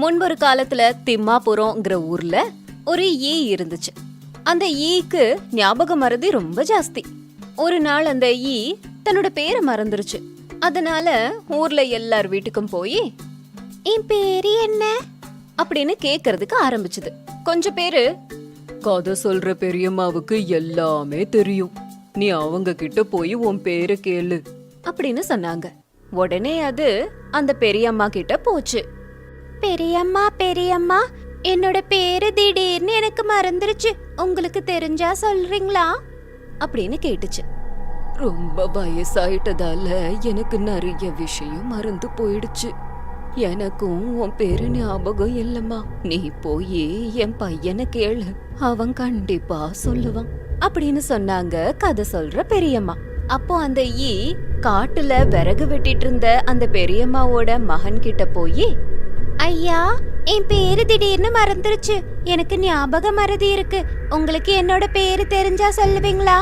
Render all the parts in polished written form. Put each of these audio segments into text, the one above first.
முன்பொரு காலத்துல திம்மாபுரம்ங்கிற ஊர்ல ஒரு ஈ இருந்துச்சு. அந்த ஈக்கு ஞாபக மறதி ரொம்ப ஜாஸ்தி. ஒரு நாள் அந்த ஈ தன்னோட பேரை மறந்துருச்சு. அதனால ஊர்ல எல்லார் வீட்டுக்கும் போய் என் பேரு என்ன அப்படின்னு கேக்குறதுக்கு ஆரம்பிச்சுது. கொஞ்சம் பேரு கதை சொல்ற பெரியம்மாவுக்கு எல்லாமே தெரியும், நீ அவங்க கிட்ட போய் உன் பேரை கேளு அப்படின்னு சொன்னாங்க. உடனே அது அந்த பெரியம்மா கிட்ட போச்சு. பெரியம்மா பெரியம்மா, என்னோட பேரு திடீர்னு எனக்கு மறந்துருச்சு, உங்களுக்கு தெரிஞ்சா சொல்றீங்களா அப்படின்னு கேட்டுச்சு. ரொம்ப வயசாயிட்டதால எனக்கு நிறைய விஷயம் மறந்து போயிடுச்சு, எனக்கும் உன் பேரு ஞாபகம் இல்லம்மா, நீ போய் என் பையனை கேளு, அவன் கண்டிப்பா சொல்லுவான் அப்படின்னு சொன்னாங்க கதை சொல்ற பெரியம்மா. அப்போ அந்த ஈ காட்டுல விறகு வெட்டிட்டு இருந்த அந்த பெரியம்மாவோட மகன் கிட்ட போய், ஐயா என் பேரு திடீர்னு மறந்துருச்சு, எனக்கு ஞாபக மறதி இருக்கு, உங்களுக்கு என்னோட பேரு தெரிஞ்சா சொல்லுவீங்களா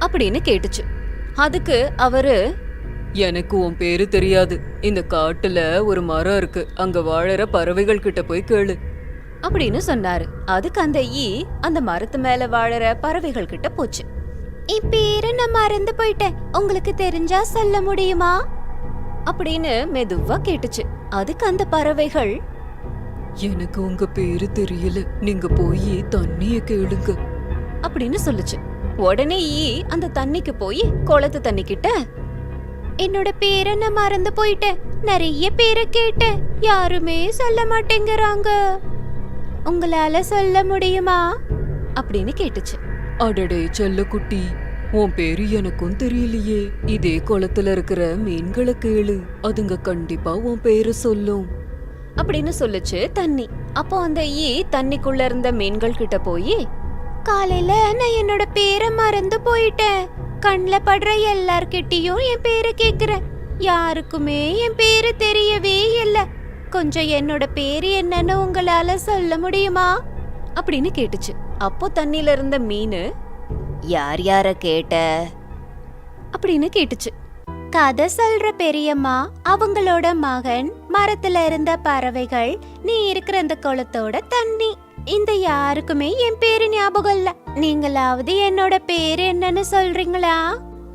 அப்படின்னு கேட்டுச்சு. அதுக்கு அவரு, எனக்கு உன் பேரு தெரியாது, இந்த காட்டுல ஒரு மரம் இருக்கு, அங்க வாழற பறவைகள் கிட்ட போய் கேளு அப்படின்னு சொன்னாரு. அதுக்கு அந்த ஈ அந்த மரத்து மேல வாழற பறவைகள் கிட்ட போச்சு. என் பேரு நான் மறந்து போயிட்டேன், உங்களுக்கு தெரிஞ்சா சொல்ல முடியுமா அப்படின்னு மெதுவா கேட்டுச்சு. அதுக்கு அந்த பறவைகள், எனக்கு உங்க பேரு தெரியல, நீங்க போய் தண்ணிய கேளுங்க அப்படின்னு சொல்லுச்சு. உடனே ஈ அந்த தண்ணிக்கு போய் குளத்து தண்ணி கிட்ட, என்னோட பேரை நான் மறந்து போயிட்டேன், நிறைய பேரை கேட்டேன், யாருமே சொல்ல மாட்டேங்கிறாங்க, உங்களால சொல்ல முடியுமா அப்படின்னு கேட்டுச்சு. அடடே செல்லக்குட்டி, உன் பேரு எனக்கும் தெரியலையே, இதே குளத்துல இருக்கிற மீன்களை கேளு, அதுங்க கண்டிப்பா உன் பேரு சொல்லும் அப்படின்னு சொல்லுச்சு தண்ணி. அப்போ அந்த ஈ தண்ணிக்குள்ள இருந்த மீன்கள் கிட்ட போய், காலையில நான் என்னோட பேரை மறந்து போயிட்டேன், கண்ல படுற எல்லார்கிட்டயும் என் பேரை கேக்குறேன், யாருக்குமே என் பேரு தெரியவே இல்ல, கொஞ்சம் என்னோட பேரு என்னன்னு உங்களால சொல்ல முடியுமா அப்படின்னு கேட்டுச்சு. அப்போ தண்ணில இருந்த மீனு, யார் யார கேட்ட அப்படின்னு கேட்டுச்சு. கதை சொல்ற பெரியம்மா, அவங்களோட மகன், மரத்துல இருந்த பறவைகள், நீ இருக்கிற அந்த குளத்தோட தண்ணி, இந்த யாருக்குமே என் பேரு ஞாபகம் இல்ல, நீங்களாவது என்னோட பேரு என்னன்னு சொல்றீங்களா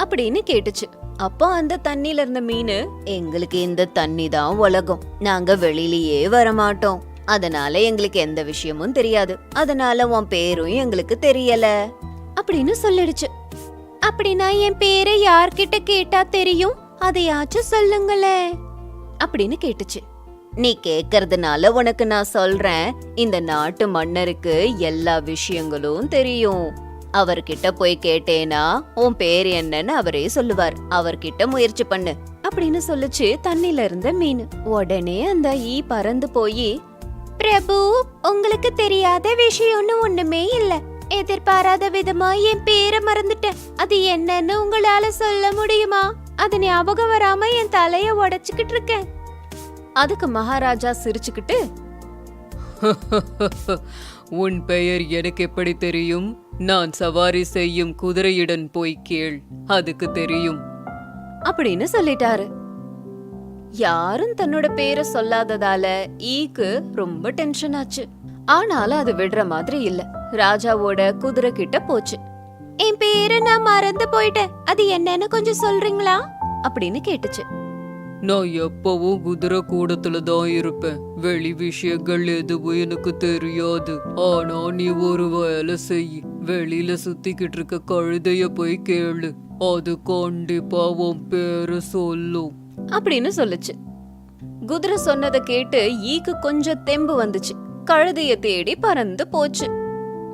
அப்படின்னு கேட்டுச்சு. அப்போ அந்த தண்ணில இருந்த மீனு, எங்களுக்கு இந்த தண்ணி தான் உலகம், நாங்க வெளியிலயே வரமாட்டோம், அதனால எங்களுக்கு எந்த விஷயமும் தெரியாது, அதனால உன் பேரும் எங்களுக்கு தெரியல அப்படின்னு சொல்லிடுச்சு. அப்படின்னா என் பேரை யார்கிட்ட கேட்டா தெரியும், அதையாச்சும் சொல்லுங்களே அப்படின்னு கேட்டுச்சு. நீ கேக்குறதுனால உனக்கு நான் சொல்றேன், இந்த நாட்டு மன்னருக்கு எல்லா விஷயங்களும் தெரியும், அவர்கிட்ட போய் கேட்டேனா உன் பேர் என்னன்னு அவரே சொல்லுவார், அவர்கிட்ட முயற்சி பண்ணு அப்படின்னு சொல்லுச்சு தண்ணில இருந்த மீன். உடனே அந்த ஈ பறந்து போய், பிரபு உங்களுக்கு தெரியாத விஷயம்னு ஒண்ணுமே இல்ல, எதிர்பாராத விதமா என் பேரை மறந்துட்டேன், அது என்னன்னு உங்களால சொல்ல முடியுமா, அது ஞாபகம் வராம என் தலைய உடைச்சுக்கிட்டு இருக்கேன். அதுக்கு மகாராஜா சிரிச்சுக்கிட்டு, உன் பெயர் எனக்கு எப்படி தெரியும், நான் சவாரி செய்யும் குதிரையுடன் போய் கேள், அதுக்கு தெரியும் அப்படின்னு சொல்லிட்டாரு. யாரும் தன்னோட பேரை சொல்லாததால ஈக்கு ரொம்ப டென்ஷன் ஆச்சு. ஆனாலும் அது விடுற மாதிரி இல்ல. ராஜாவோட குதிரை கிட்ட போச்சு. என் பேரை நான் மறந்து போயிட்டேன், அது என்னன்னு கொஞ்சம் சொல்றீங்களா அப்படின்னு கேட்டுச்சு. நான் எப்பவும் குதிரை கூடத்துல தான் இருப்பேன், வெளி விஷயங்கள் எதுவும் எனக்கு தெரியாது, ஆனா நீ ஒரு வேலை செய், வெளியில சுத்திக்கிட்டு இருக்க கழுதைய போய் கேளு, அது கண்டிப்பா உன் பேரு சொல்லும் அப்படின்னு சொல்லுச்சு. குதிரை சொன்னதை கேட்டு ஈக்கு கொஞ்சம் தெம்பு வந்துச்சு. கழுதைய தேடி பறந்து போச்சு.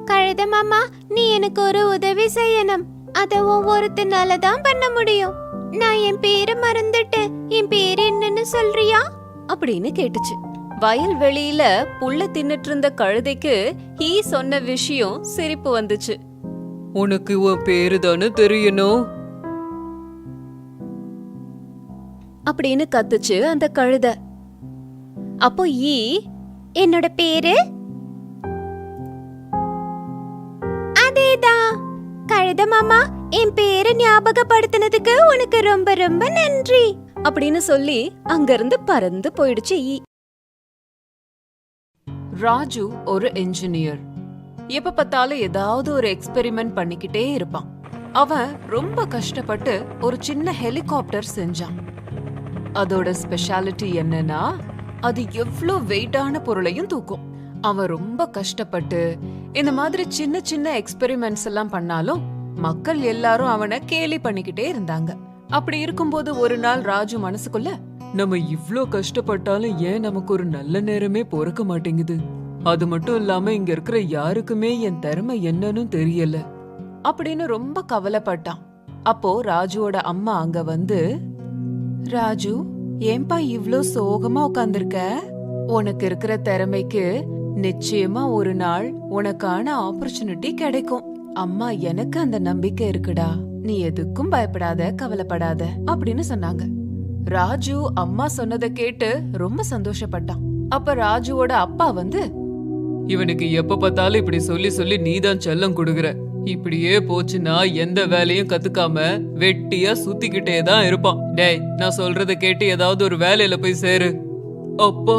கழுதை மாமா, நீ எனக்கு ஒரு உதவி செய்யணும், அத ஒவ்வொருத்தனால தான் பண்ண முடியும், நான் என் பேரை மறந்துட்டேன், என் பேரு என்னன்னு சொல்றியா அப்படின்னு கேட்டுச்சு. வயல் வெளியில புல்ல தின்னுட்டு இருந்த கழுதைக்கு ஈ சொன்ன விஷயம் சிரிப்பு வந்துச்சு. உனக்கு உன் பேரு தானே தெரியணும் அப்படின்னு கத்துச்சு அந்த கழுதை. அப்போ ஈ, என்னோட பேரு அதேதான், கழுதை மாமா என் பேரை ஞாபகப்படுத்தினதுக்கு உனக்கு ரொம்ப ரொம்ப நன்றி அப்படின்னு சொல்லி அங்கிருந்து பறந்து போயிடுச்சு ஈ. ராஜு ஒரு என்ஜினியர். எப்ப பார்த்தாலும் ஏதாவது ஒரு எக்ஸ்பெரிமெண்ட் பண்ணிக்கிட்டே இருப்பான். அவன் ரொம்ப கஷ்டப்பட்டு ஒரு சின்ன ஹெலிகாப்டர் செஞ்சான். அதோட ஸ்பெஷாலிட்டி என்னன்னா, அது எவ்ளோ வெயிட்டான பொருளையும் தூக்கும். அவன் ரொம்ப கஷ்டப்பட்டு இந்த மாதிரி சின்ன சின்ன எக்ஸ்பெரிமெண்ட்ஸ் எல்லாம் பண்ணாலும் மக்கள் எல்லாரும் அவனை கேலி பண்ணிக்கிட்டே இருந்தாங்க. அப்படி இருக்கும்போது ஒரு நாள் ராஜு மனசுக்குள்ள, நம்ம இவ்ளோ கஷ்டப்பட்டாலும் ஏன் நமக்கு ஒரு நல்ல நேரமே பொறுக்க மாட்டேங்குது? அது மட்டும் இல்லாம இங்க இருக்கிற யாருக்குமே என் திறமை என்னன்னு தெரியல அப்படின்னு ரொம்ப கவலைப்பட்டான். அப்போ ராஜுவோட அம்மா அங்க வந்து, ராஜு, ஏன்பா இவ்ளோ சோகமா உட்கார்ந்திருக்க? உனக்கு இருக்கிற திறமைக்கு நிச்சயமா ஒரு நாள் உனக்கான ஆப்பர்ச்சுனிட்டி கிடைக்கும். அம்மா எனக்கு அந்த நம்பிக்கை இருக்குடா. நீ எதுக்கும் பயப்படாத, கவலைப்படாத அப்படின்னு சொன்னாங்க. ராஜு அம்மா சொன்னதை கேட்டு ரொம்ப சந்தோஷப்பட்டான். அப்ப ராஜுவோட அப்பா வந்து, இவனுக்கு எப்ப பார்த்தாலும் இப்படி சொல்லி சொல்லி நீதான் செல்லம் கொடுக்குற. இப்படியே போச்சுன்னா எந்த வேலையும் கத்துக்காம வெட்டியா சுத்திக்கிட்டே தான் இருப்பான். டேய், நான் சொல்றத கேட்டு ஏதாவது ஒரு வேலையில போய் சேரு. அப்பா,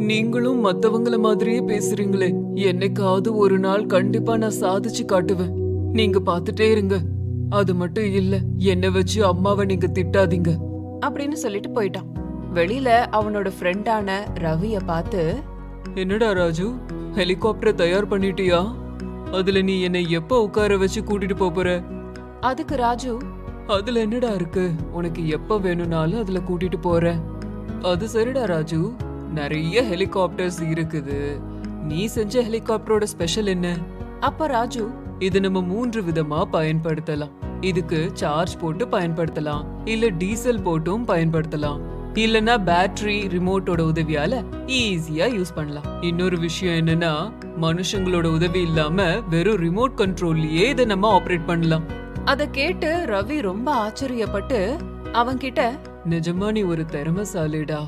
நீங்களும் மத்தவங்கள மாதிரியே பேசுறீங்களே. என்னைக்காவது ஒரு நாள் கண்டிப்பா நான் சாதிச்சு காட்டுவேன். நீங்க பாத்துட்டே இருங்க. அது மட்டும் இல்ல, என்ன வச்சு அம்மாவை நீங்க திட்டாதீங்க அப்படின்னு சொல்லிட்டு போயிட்டான். வெளியில அவனோட ஃப்ரெண்டான ரவிய பார்த்து, என்னடா ராஜு, ஹெலிகாப்டர் தயார் பண்ணிட்டியா? அதுல நீ என்னை எப்ப உட்கார வச்சு கூட்டிட்டு போற? அதுக்கு ராஜு, அதுல என்னடா இருக்கு, உனக்கு எப்ப வேணும்னாலும் அதுல கூட்டிட்டு போற. அது சரிடா ராஜு, நிறைய ஹெலிகாப்டர்ஸ் இருக்குது. நீ செஞ்ச ஹெலிகாப்டரோட ஸ்பெஷல் என்ன? அப்ப ராஜு, இது நம்ம 3 விதமா பயன்படுத்தலாம். இதுக்கு சார்ஜ் போட்டு பயன்படுத்தலாம், இல்ல டீசல் போட்டும் பயன்படுத்தலாம், இல்லனா பேட்டரி ரிமோட்டோட உதவியால ஈஸியா யூஸ் பண்ணலாம். இன்னொரு விஷயம் என்னன்னா, மனுஷங்களோட உதவி இல்லாம வெறும் ரிமோட் கண்ட்ரோல்லயே இதை நம்ம ஆபரேட் பண்ணலாம். அத கேட்டு ரவி ரொம்ப ஆச்சரியப்பட்டு அவன்கிட்ட, நிஜமா நீ ஒரு திறமைசாலிடா.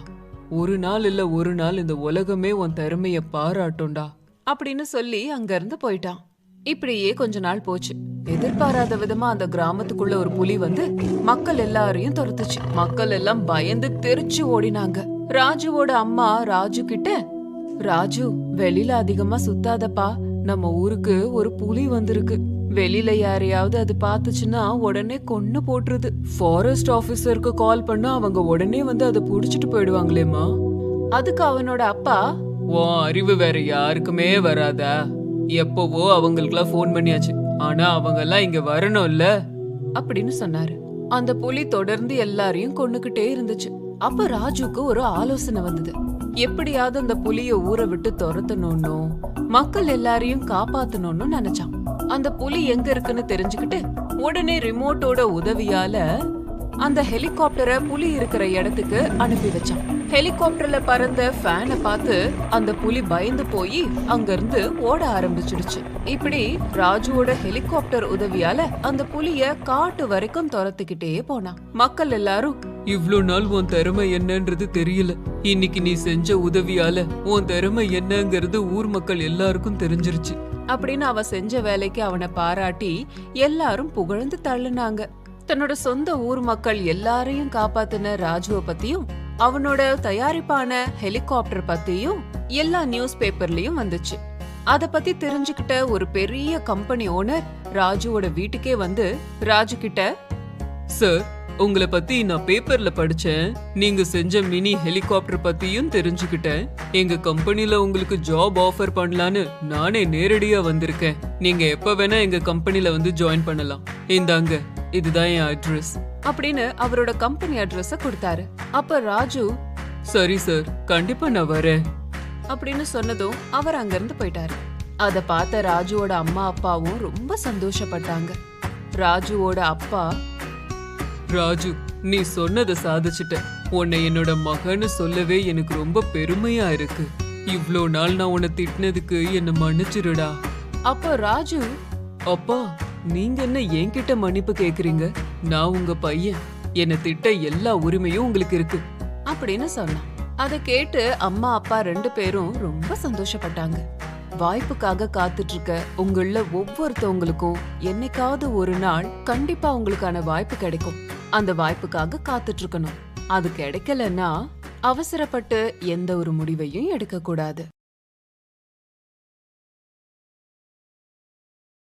ஒரு நாள் இல்ல ஒரு நாள் இந்த உலகமே உன் திறமைய பாராட்டும்டா அப்படின்னு சொல்லி அங்க இருந்து போயிட்டான். இப்படியே கொஞ்ச நாள் போச்சு. எதிர்பாராத விதமா அந்த கிராமத்துக்குள்ள ஒரு புலி வந்து மக்கள் எல்லாரையும் துரத்துச்சு. மக்கள் எல்லாம் பயந்து தெரிச்சு ஓடினாங்க. ராஜுவோட அம்மா ராஜு கிட்ட, ராஜு, வெளியில அதிகமா சுத்தாதப்பா, நம்ம ஊருக்கு ஒரு புலி வந்திருக்கு. வெளியில யாரையாவது அது பாத்துச்சுன்னா உடனே கொன்னு போட்டுருது. ஃபாரஸ்ட் ஆபீசருக்கு கால் பண்ணா அவங்க உடனே வந்து அதை புடிச்சிட்டு போயிடுவாங்களேமா. அதுக்கு அவனோட அப்பா, உன் அறிவு வேற யாருக்குமே வராதா? எப்பவோ அவங்களுக்குலாம் போன் பண்ணியாச்சு, ஆனா அவங்க எல்லாம் இங்க வரணும்ல அப்படின்னு சொன்னாரு. அந்த புலி தொடர்ந்து எல்லாரையும் கொன்னுகிட்டே இருந்துச்சு. அப்ப ராஜுக்கு ஒரு ஆலோசனை வந்தது. எப்படியாவது அந்த புலிய ஊரை விட்டு துரத்தணும்னு, மக்கள் எல்லாரையும் காப்பாத்தணும்னு நினைச்சான். அந்த புலி எங்க இருக்குன்னு தெரிஞ்சுக்கிட்டு உடனே ரிமோட்டோட உதவியால அந்த ஹெலிகாப்டரை புலி இருக்கிற இடத்துக்கு அனுப்பி வச்சான். ஹெலிகாப்டர்ல பறந்த ஃபேனை பார்த்து அந்த புலி பயந்து போய் அங்க இருந்து ஓட ஆரம்பிச்சிடுச்சு. இப்படி ராஜுவோட ஹெலிகாப்டர் உதவியால அந்த புலிய காட்டு வரைக்கும் துரத்துக்கிட்டே போனான். மக்கள் எல்லாரும், இவ்ளோ நாள் உன் திறமை என்னன்றது தெரியல, இன்னைக்கு நீ செஞ்ச உதவியால உன் திறமை என்னங்கிறது ஊர் மக்கள் எல்லாருக்கும் தெரிஞ்சிருச்சு அப்படின்னு அவ செஞ்ச வேலைக்கு அவனை பாராட்டி எல்லாரும் புகழ்ந்து தள்ளுனாங்க. தன்னோட சொந்த ஊர் மக்கள் எல்லாரையும் காப்பாத்தின ராஜுவ பத்தியும் அவனோட தயாரிப்பான ஹெலிகாப்டர் பத்தியும் எல்லா நியூஸ் பேப்பர்லயும் வந்துச்சு. அத பத்தி தெரிஞ்சுக்கிட்ட ஒரு பெரிய கம்பெனி ஓனர் ராஜுவோட வீட்டுக்கே வந்து ராஜு கிட்ட, சார், உங்களை பத்தி நான் பேப்பர்ல படிச்சேன். நீங்க செஞ்ச மினி ஹெலிகாப்டர் பத்தியும் தெரிஞ்சுக்கிட்டேன். எங்க கம்பெனில உங்களுக்கு ஜாப் ஆஃபர் பண்ணலான்னு நானே நேரடியா வந்திருக்கேன். நீங்க எப்ப வேணா எங்க கம்பெனில வந்து ஜாயின் பண்ணலாம். இந்தாங்க, இதுதான் என் அட்ரஸ் அப்படின்னு அவரோட கம்பெனி அட்ரஸ கொடுத்தாரு. அப்ப ராஜு, சரி சார், கண்டிப்பா நான் வரேன் அப்படின்னு சொன்னதும் அவர் அங்கிருந்து போயிட்டாரு. அத பார்த்த ராஜுவோட அம்மா அப்பாவும் ரொம்ப சந்தோஷப்பட்டாங்க. ராஜுவோட அப்பா, ராஜு, நீ சொன்னதை சாதிச்சிட்ட. உன்னை என்னோட மகன்னு சொல்லவே எனக்கு ரொம்ப பெருமையா இருக்கு. இவ்ளோ நாள் நான் உன்னை திட்டினதுக்கு என்ன மன்னிச்சிருடா. அப்போ ராஜு, அப்பா, நீங்க என்ன என்கிட்ட மன்னிப்பு கேக்குறீங்க? நான் உங்க பையன், என்னை திட்ட எல்லா உரிமையும் உங்களுக்கு இருக்கு அப்படின்னு சொன்னான். அதை கேட்டு அம்மா அப்பா 2 பேரும் ரொம்ப சந்தோஷப்பட்டாங்க. வாய்ப்புக்காக காத்துட்டு இருக்க உங்கள ஒவ்வொருத்தவங்களுக்கும் என்னைக்காவது ஒரு நாள் கண்டிப்பா உங்களுக்கான வாய்ப்பு கிடைக்கும். அந்த வாய்ப்புக்காக காத்துட்டு இருக்கணும். அது கிடைக்கலன்னா அவசரப்பட்டு எந்த ஒரு முடிவையும் எடுக்க கூடாது.